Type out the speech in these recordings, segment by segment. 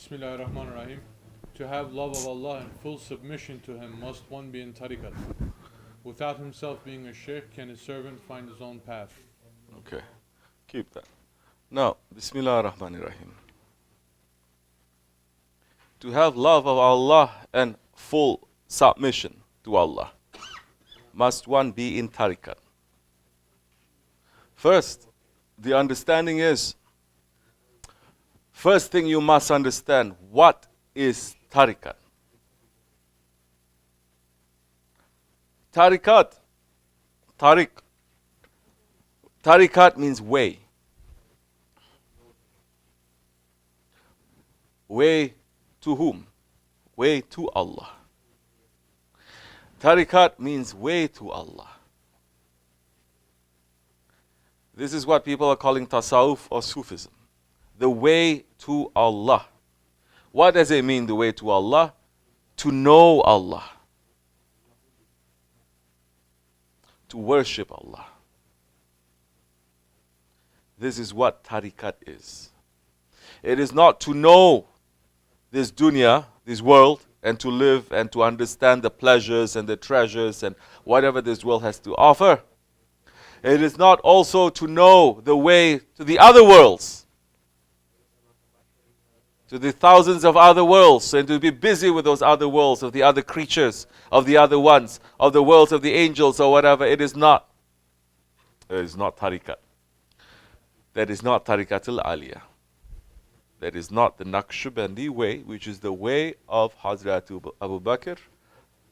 Bismillahirrahmanirrahim. To have love of Allah and full submission to Him, must one be in tariqat? Without himself being a shaykh, can his servant find his own path? Okay, keep that. Now, Bismillah ar-Rahman ar-Rahim. To have love of Allah and full submission to Allah, must one be in tariqat? First, the understanding is, first thing you must understand, what is tariqat? Tariqat means way. Way to whom? Way to Allah. Tariqat means way to Allah. This is what people are calling tasawwuf or Sufism. The way to Allah. What does it mean, the way to Allah? To know Allah. To worship Allah. This is what tariqat is. It is not to know this dunya, this world, and to live and to understand the pleasures and the treasures and whatever this world has to offer. It is not also to know the way to the other worlds, to the thousands of other worlds, and to be busy with those other worlds, of the other creatures, of the other ones, of the worlds of the angels or whatever. It is not. It is not tariqat. That is not tariqat al-aliyah. That is not the Naqshbandi way, which is the way of Hazrat Abu Bakr,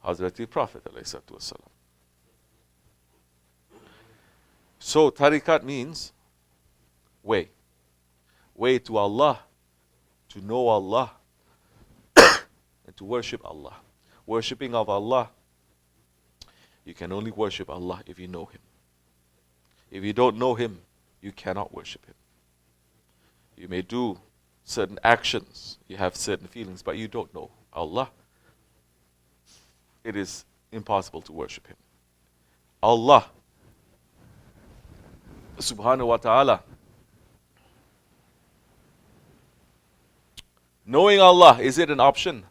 Hazrat Prophet ﷺ. So tariqat means way. Way to Allah, to know Allah, and to worship Allah. Worshipping of Allah, you can only worship Allah if you know Him. If you don't know Him, you cannot worship Him. You may do certain actions, you have certain feelings, but you don't know Allah. It is impossible to worship Him. Allah subhanahu wa ta'ala. Knowing Allah, is it an option?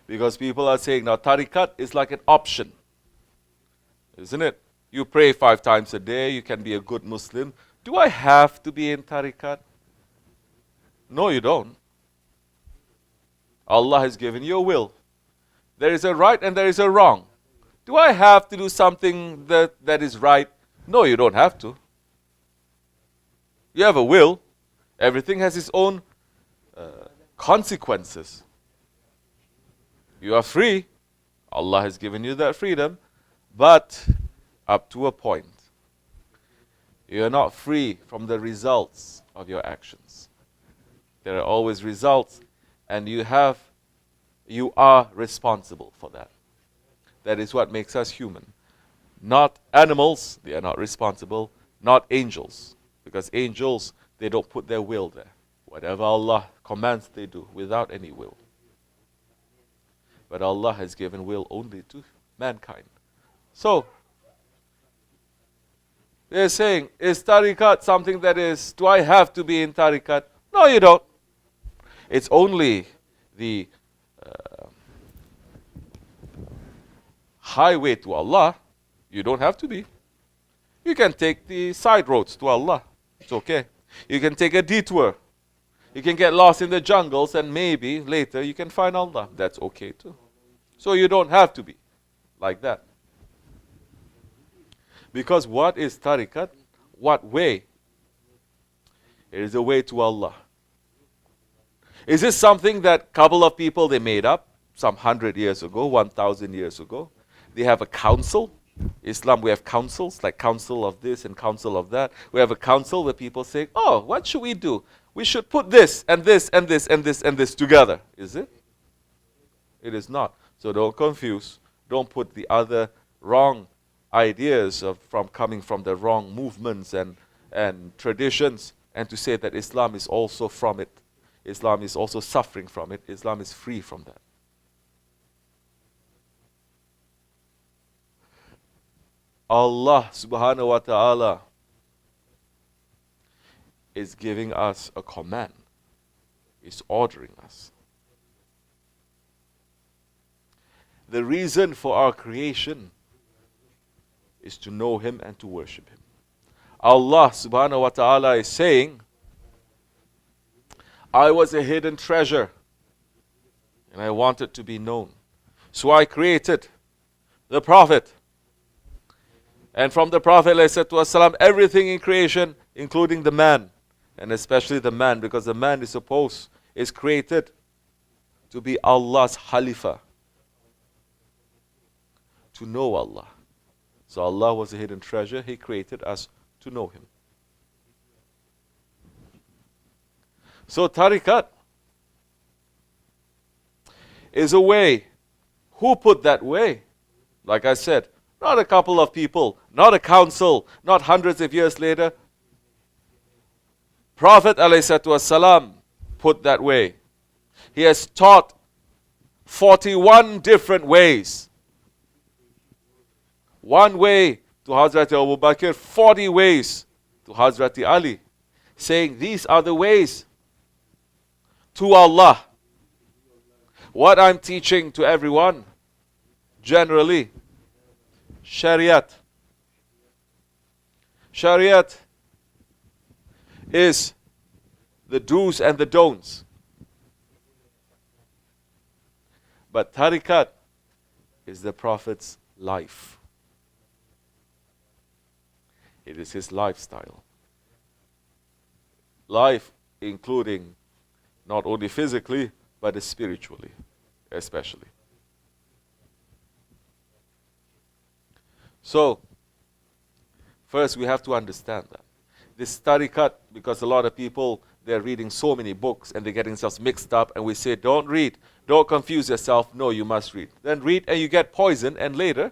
Because people are saying now tariqat is like an option. Isn't it? You pray 5 times a day, you can be a good Muslim. Do I have to be in tariqat? No, you don't. Allah has given you a will. There is a right and there is a wrong. Do I have to do something that is right? No, you don't have to. You have a will. Everything has its own consequences. You are free. Allah has given you that freedom. But up to a point. You are not free from the results of your actions. There are always results, and you are responsible for that. That is what makes us human. Not animals, they are not responsible. Not angels, because angels, they don't put their will there. Whatever Allah commands, they do without any will. But Allah has given will only to mankind. So, they're saying, is tariqat something that is, do I have to be in tariqat? No, you don't. It's only the highway to Allah. You don't have to be. You can take the side roads to Allah. It's okay. You can take a detour. You can get lost in the jungles and maybe later you can find Allah. That's okay too. So you don't have to be like that. Because what is tariqat? What way? It is a way to Allah. Is this something that a couple of people they made up some 100 years ago, 1,000 years ago? They have a council. Islam, we have councils, like council of this and council of that. We have a council where people say, oh, what should we do? We should put this and this and this and this and this together. Is it? It is not. So don't confuse. Don't put the other wrong ideas from coming from the wrong movements and traditions, and to say that Islam is also from it. Islam is also suffering from it. Islam is free from that. Allah subhanahu wa ta'ala is giving us a command, is ordering us. The reason for our creation is to know Him and to worship Him. Allah subhanahu wa ta'ala is saying, I was a hidden treasure and I wanted to be known. So I created the Prophet. And from the Prophet ﷺ, everything in creation, including the man, and especially the man, because the man is created to be Allah's Khalifa, to know Allah. So Allah was a hidden treasure. He created us to know Him. So tariqat is a way. Who put that way? Like I said, not a couple of people, not a council, not hundreds of years later. Prophet ﷺ put that way. He has taught 41 different ways. One way to Hazrat Abu Bakr, 40 ways to Hazrat Ali, saying these are the ways to Allah. What I'm teaching to everyone, generally, Shariat. Shariat is the do's and the don'ts. But tariqat is the Prophet's life. It is his lifestyle. Life including not only physically, but spiritually, especially. So, first we have to understand that. This tariqat, because a lot of people, they're reading so many books and they're getting themselves mixed up, and we say, don't read, don't confuse yourself. No, you must read. Then read and you get poisoned, and later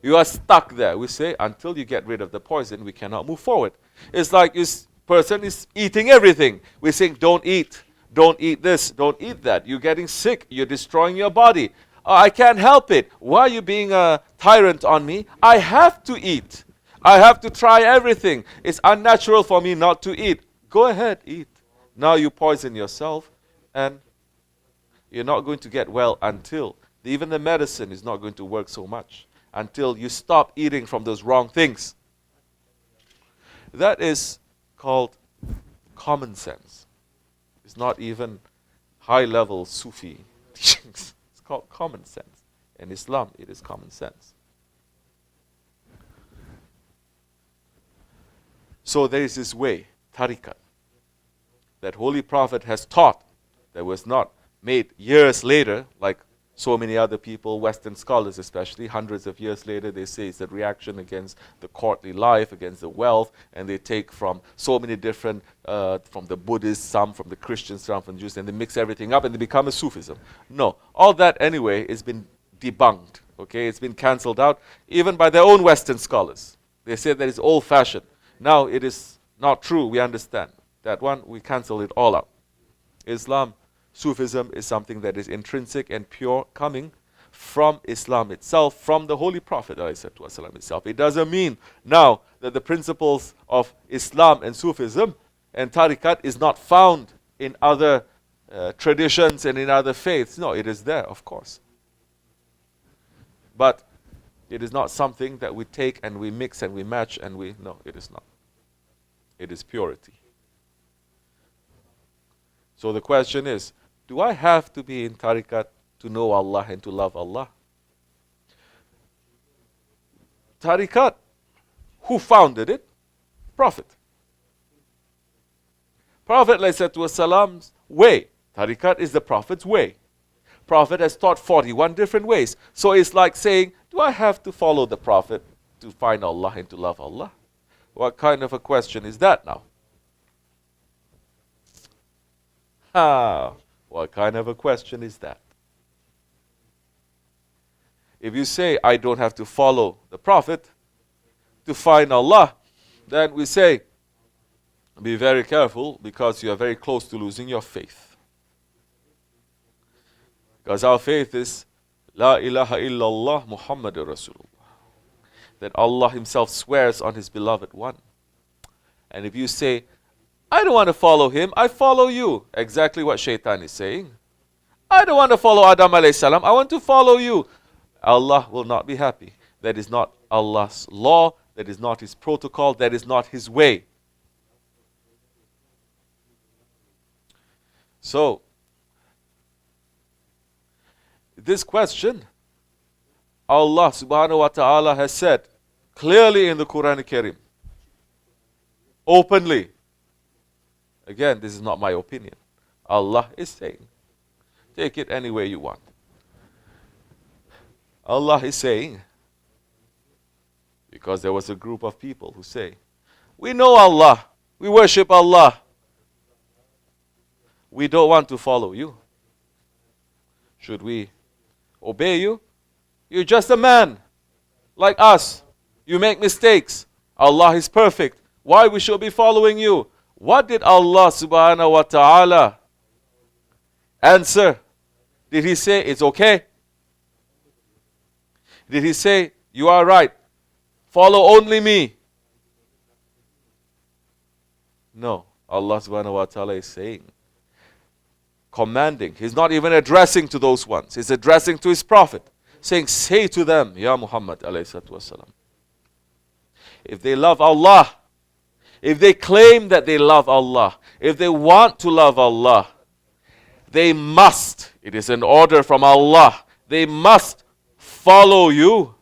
you are stuck there. We say, until you get rid of the poison, we cannot move forward. It's like this person is eating everything. We're saying, don't eat this, don't eat that. You're getting sick, you're destroying your body. Oh, I can't help it. Why are you being a tyrant on me? I have to eat. I have to try everything. It's unnatural for me not to eat. Go ahead, eat. Now you poison yourself, and you're not going to get well until, even the medicine is not going to work so much, until you stop eating from those wrong things. That is called common sense. It's not even high-level Sufi teachings. It's called common sense. In Islam, it is common sense. So there is this way, tariqat, that Holy Prophet has taught, that was not made years later, like so many other people, Western scholars especially, hundreds of years later, they say it's a reaction against the courtly life, against the wealth, and they take from so many different, from the Buddhists, some from the Christians, some from the Jews, and they mix everything up and they become a Sufism. No, all that anyway has been debunked, okay? It's been cancelled out, even by their own Western scholars. They say that it's old-fashioned. Now it is not true, we understand. That one, we cancel it all out. Islam, Sufism is something that is intrinsic and pure, coming from Islam itself, from the Holy Prophet itself. It doesn't mean now that the principles of Islam and Sufism and tariqat is not found in other traditions and in other faiths. No, it is there, of course. But it is not something that we take and we mix and we match and we... No, it is not. It is purity. So the question is, do I have to be in tariqat to know Allah and to love Allah? Tariqat, who founded it? Prophet. Prophet ﷺ's way. Tariqat is the Prophet's way. Prophet has taught 41 different ways. So it's like saying, do I have to follow the Prophet to find Allah and to love Allah? What kind of a question is that now? What kind of a question is that? If you say, I don't have to follow the Prophet to find Allah, then we say, be very careful, because you are very close to losing your faith. Because our faith is, La ilaha illallah Muhammadur Rasulullah. That Allah Himself swears on His beloved one. And if you say, I don't want to follow him, I follow you. Exactly what Shaitan is saying. I don't want to follow Adam alayhi salam, I want to follow you. Allah will not be happy. That is not Allah's law, that is not His protocol, that is not His way. So, this question, Allah subhanahu wa ta'ala has said clearly in the Quran Karim, openly. Again, this is not my opinion. Allah is saying, take it any way you want. Allah is saying, because there was a group of people who say, we know Allah, we worship Allah, we don't want to follow you. Should we obey you? You're just a man, like us. You make mistakes. Allah is perfect. Why we should be following you? What did Allah subhanahu wa ta'ala answer? Did He say, it's okay? Did He say, you are right, follow only me? No. Allah subhanahu wa ta'ala is saying, commanding. He's not even addressing to those ones. He's addressing to His Prophet, saying, say to them, Ya Muhammad alayhi salatu wasalam, if they love Allah, if they claim that they love Allah, if they want to love Allah, they must, it is an order from Allah, they must follow you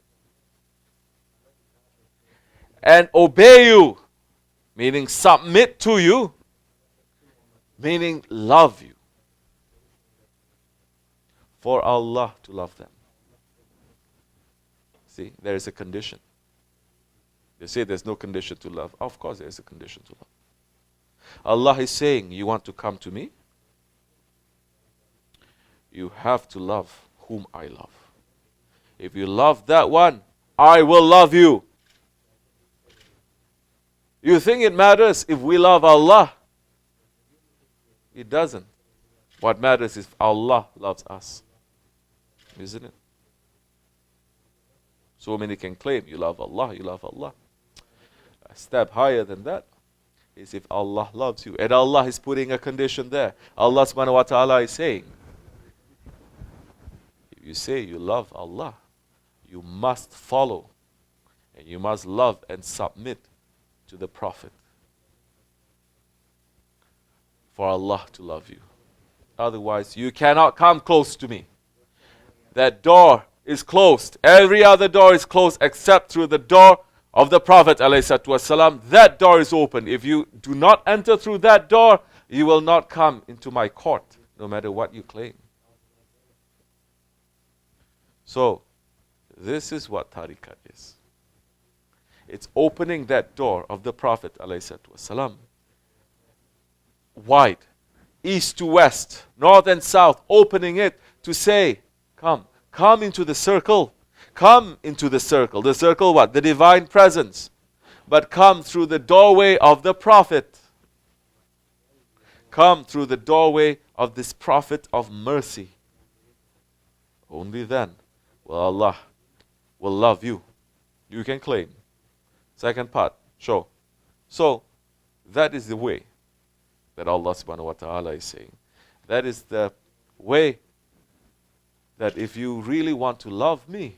and obey you, meaning submit to you, meaning love you, for Allah to love them. See, there is a condition. They say there's no condition to love. Of course there is a condition to love. Allah is saying, you want to come to me? You have to love whom I love. If you love that one, I will love you. You think it matters if we love Allah? It doesn't. What matters is Allah loves us. Isn't it? So many can claim, you love Allah, you love Allah. A step higher than that is if Allah loves you. And Allah is putting a condition there. Allah subhanahu wa ta'ala is saying, if you say you love Allah, you must follow and you must love and submit to the Prophet for Allah to love you. Otherwise, you cannot come close to me. That door is closed. Every other door is closed except through the door of the Prophet ﷺ. That door is open. If you do not enter through that door, you will not come into my court, no matter what you claim. So, this is what tariqat is. It's opening that door of the Prophet ﷺ wide, east to west, north and south, opening it to say, come into the circle. Come into the circle. The circle what? The divine presence. But come through the doorway of the Prophet. Come through the doorway of this Prophet of mercy. Only then will Allah will love you. You can claim. Second part, show. So, that is the way that Allah subhanahu wa ta'ala is saying. That is the way that if you really want to love me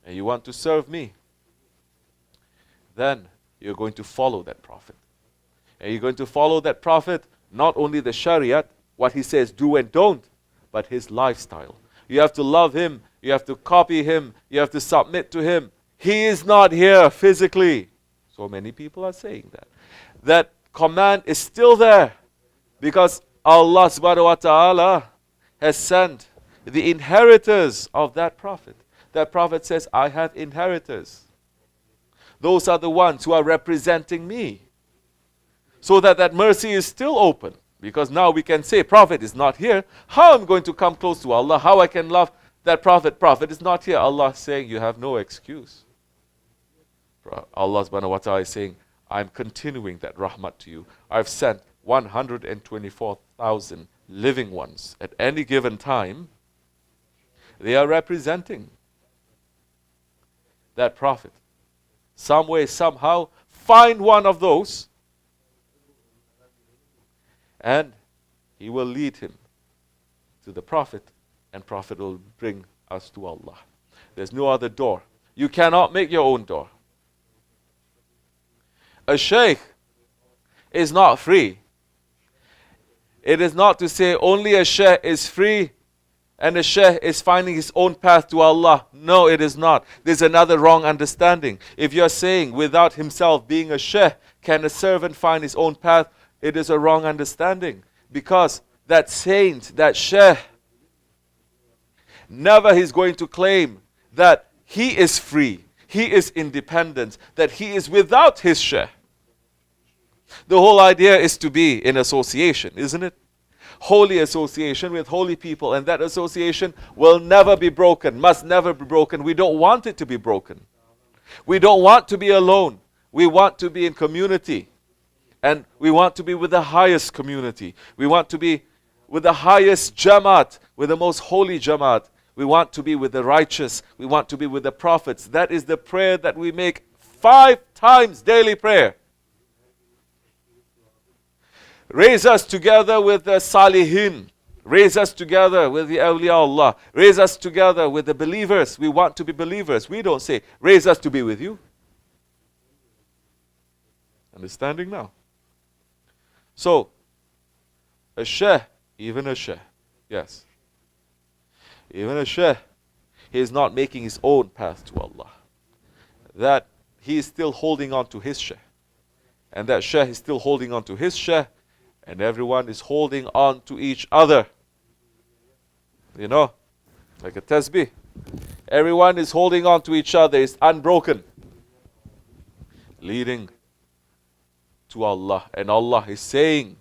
and you want to serve me, then you're going to follow that Prophet. And you're going to follow that Prophet, not only the Shariat, what he says do and don't, but his lifestyle. You have to love him, you have to copy him, you have to submit to him. He is not here physically. So many people are saying that. That command is still there because Allah subhanahu wa ta'ala has sent the inheritors of that Prophet. That Prophet says, I have inheritors. Those are the ones who are representing me. So that mercy is still open. Because now we can say, Prophet is not here. How am I going to come close to Allah? How I can love that Prophet? Prophet is not here. Allah is saying, you have no excuse. Allah subhanahu wa ta'ala is saying, I'm continuing that rahmat to you. I've sent 124,000 living ones at any given time. They are representing that Prophet. Some way, somehow, find one of those And he will lead him to the Prophet, and Prophet will bring us to Allah. There's no other door. You cannot make your own door. A Shaykh is not free. It is not to say only a Shaykh is free and a Shaykh is finding his own path to Allah. No, it is not. There's another wrong understanding. If you're saying without himself being a Shaykh, can a servant find his own path? It is a wrong understanding. Because that saint, that Shaykh, never he's going to claim that he is free, he is independent, that he is without his Shaykh. The whole idea is to be in association, isn't it? Holy association with holy people, and that association will never be broken, must never be broken. We don't want it to be broken. We don't want to be alone. We want to be in community. And we want to be with the highest community. We want to be with the highest Jamaat, with the most holy Jamaat. We want to be with the righteous. We want to be with the prophets. That is the prayer that we make 5 times daily prayer. Raise us together with the Salihin. Raise us together with the Awliya Allah. Raise us together with the believers. We want to be believers. We don't say, raise us to be with you. Understanding now? So, a Shaykh, even a Shaykh, yes. Even a Shaykh, he is not making his own path to Allah. That he is still holding on to his Shaykh. And that Shaykh is still holding on to his Shaykh. And everyone is holding on to each other. You know, like a tasbih. Everyone is holding on to each other. It's unbroken. Leading to Allah. And Allah is saying,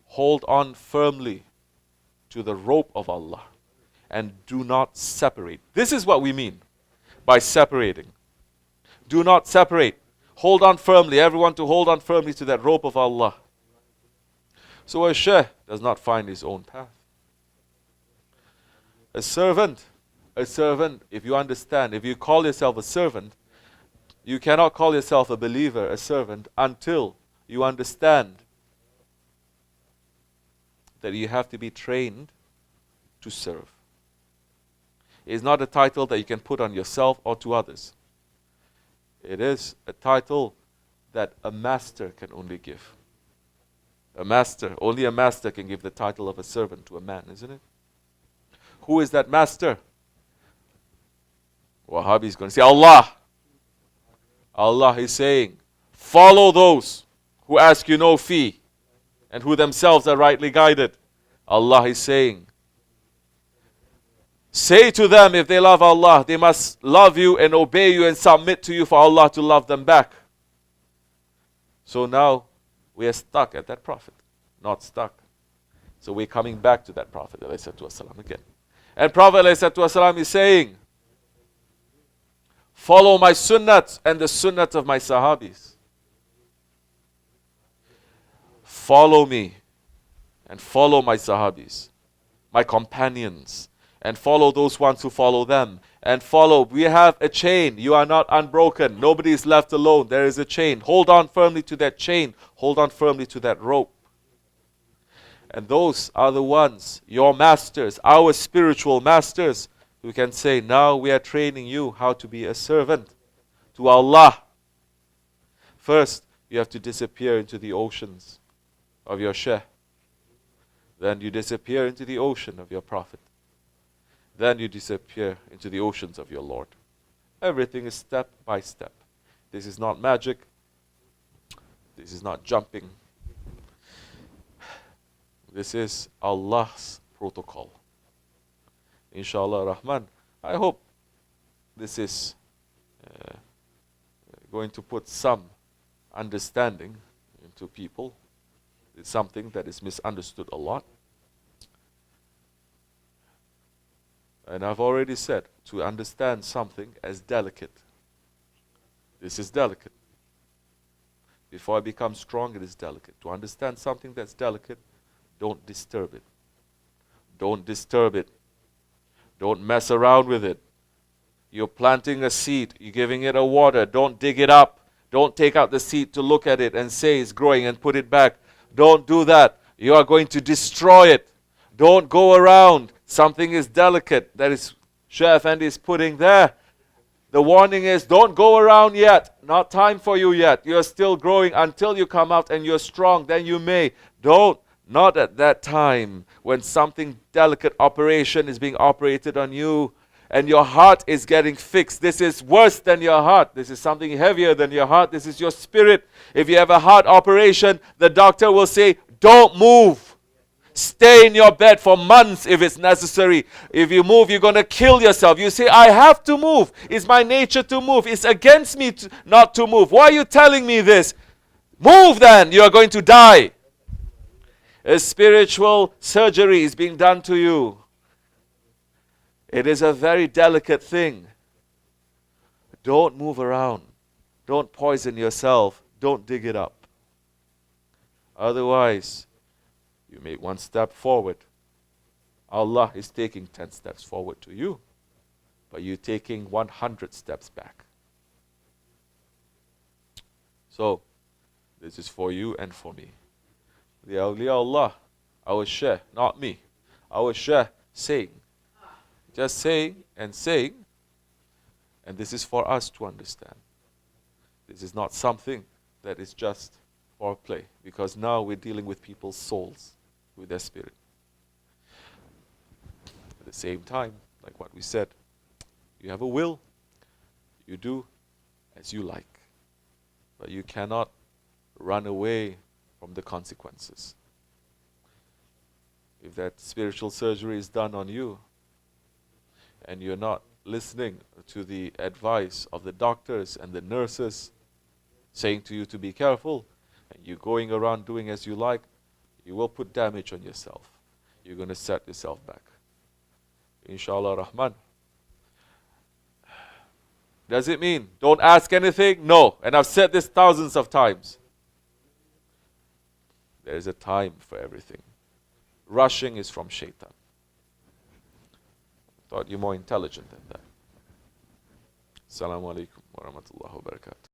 hold on firmly to the rope of Allah. And do not separate. This is what we mean by separating. Do not separate. Hold on firmly. Everyone to hold on firmly to that rope of Allah. So a Shaykh does not find his own path. A servant, if you understand, if you call yourself a servant, you cannot call yourself a believer, a servant, until you understand that you have to be trained to serve. It is not a title that you can put on yourself or to others. It is a title that a master can only give. A master, only a master can give the title of a servant to a man, isn't it? Who is that master? Wahhabi is going to say, Allah. Allah is saying, follow those who ask you no fee and who themselves are rightly guided. Allah is saying, say to them if they love Allah, they must love you and obey you and submit to you for Allah to love them back. So now, we are stuck at that Prophet, not stuck. So we're coming back to that Prophet ﷺ again. And Prophet ﷺ is saying, follow my sunnat and the sunnat of my sahabis. Follow me and follow my sahabis, my companions, and follow those ones who follow them. And follow, we have a chain. You are not unbroken. Nobody is left alone. There is a chain. Hold on firmly to that chain. Hold on firmly to that rope. And those are the ones, your masters, our spiritual masters, who can say, now we are training you how to be a servant to Allah. First, you have to disappear into the oceans of your Shaykh. Then you disappear into the ocean of your Prophet. Then you disappear into the oceans of your Lord. Everything is step by step. This is not magic. This is not jumping. This is Allah's protocol. Inshallah Rahman. I hope this is going to put some understanding into people. It's something that is misunderstood a lot. And I've already said, to understand something as delicate. This is delicate. Before it becomes strong, it is delicate. To understand something that's delicate, don't disturb it. Don't disturb it. Don't mess around with it. You're planting a seed. You're giving it a water. Don't dig it up. Don't take out the seed to look at it and say it's growing and put it back. Don't do that. You are going to destroy it. Don't go around. Something is delicate. That is Shaykh Effendi is putting there. The warning is, don't go around yet. Not time for you yet. You're still growing until you come out and you're strong. Then you may. Don't. Not at that time when something delicate operation is being operated on you and your heart is getting fixed. This is worse than your heart. This is something heavier than your heart. This is your spirit. If you have a heart operation, the doctor will say, don't move. Stay in your bed for months if it's necessary. If you move, you're going to kill yourself. You say, I have to move. It's my nature to move. It's against me not to move. Why are you telling me this? Move then. You are going to die. A spiritual surgery is being done to you. It is a very delicate thing. Don't move around. Don't poison yourself. Don't dig it up. Otherwise, you make one step forward. Allah is taking 10 steps forward to you, but you're taking 100 steps back. So, this is for you and for me. The awliya Allah, our Shaykh, not me. Our Shaykh saying. Just saying and saying. And this is for us to understand. This is not something that is just for play. Because now we're dealing with people's souls, with their spirit. At the same time, like what we said, you have a will. You do as you like. But you cannot run away from the consequences. If that spiritual surgery is done on you and you're not listening to the advice of the doctors and the nurses saying to you to be careful, and you're going around doing as you like, you will put damage on yourself. You're going to set yourself back. Inshallah Rahman. Does it mean don't ask anything? No. And I've said this thousands of times. There is a time for everything. Rushing is from shaitan. Thought you're more intelligent than that. Assalamu alaikum wa rahmatullahi wa barakatuh.